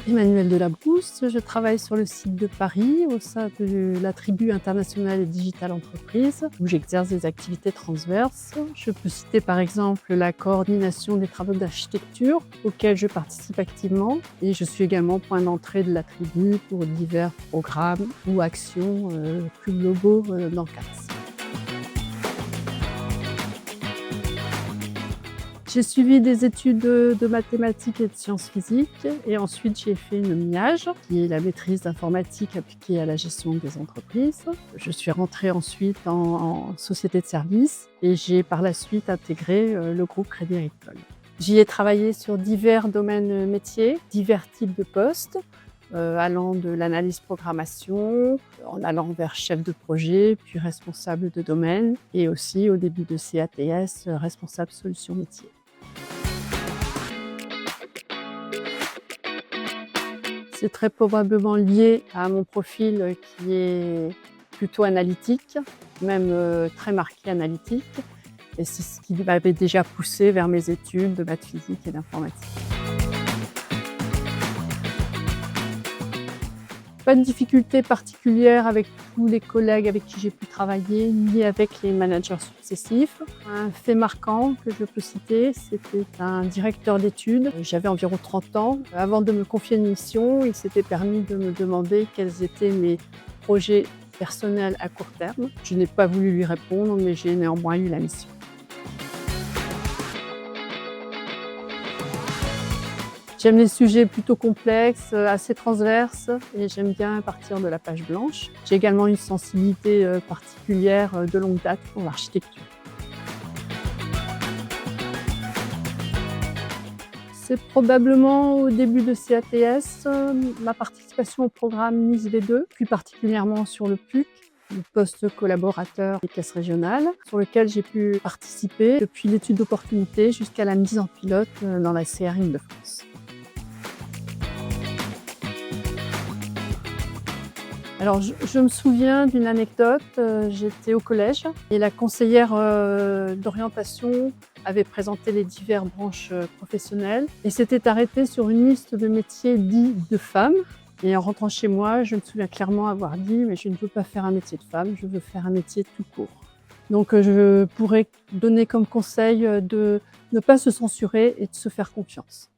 Emmanuelle Delabrousse, je travaille sur le site de Paris au sein de la tribu internationale et digitale entreprise où j'exerce des activités transverses. Je peux citer par exemple la coordination des travaux d'architecture auxquels je participe activement et je suis également point d'entrée de la tribu pour divers programmes ou actions plus globaux dans CATS. J'ai suivi des études de mathématiques et de sciences physiques et ensuite j'ai fait une MIAGE, qui est la maîtrise d'informatique appliquée à la gestion des entreprises. Je suis rentrée ensuite en société de services et j'ai par la suite intégré le groupe Crédit Agricole. J'y ai travaillé sur divers domaines métiers, divers types de postes, allant de l'analyse programmation, en allant vers chef de projet, puis responsable de domaine et aussi au début de CATS, responsable solution métier. C'est très probablement lié à mon profil qui est plutôt analytique, même très marqué analytique. Et c'est ce qui m'avait déjà poussé vers mes études de maths physique et d'informatique. Pas de difficulté particulière avec tous les collègues avec qui j'ai pu travailler, ni avec les managers successifs. Un fait marquant que je peux citer, c'était un directeur d'études. J'avais environ 30 ans. Avant de me confier une mission, il s'était permis de me demander quels étaient mes projets personnels à court terme. Je n'ai pas voulu lui répondre, mais j'ai néanmoins eu la mission. J'aime les sujets plutôt complexes, assez transverses et j'aime bien partir de la page blanche. J'ai également une sensibilité particulière de longue date pour l'architecture. C'est probablement au début de CATS, ma participation au programme NIS V2, plus particulièrement sur le PUC, le poste collaborateur des caisses régionales, sur lequel j'ai pu participer depuis l'étude d'opportunité jusqu'à la mise en pilote dans la CR Île-de-France. Alors je me souviens d'une anecdote, j'étais au collège et la conseillère d'orientation avait présenté les diverses branches professionnelles et s'était arrêtée sur une liste de métiers dits de femmes. Et en rentrant chez moi, je me souviens clairement avoir dit « mais je ne veux pas faire un métier de femme, je veux faire un métier tout court ». Donc je pourrais donner comme conseil de ne pas se censurer et de se faire confiance.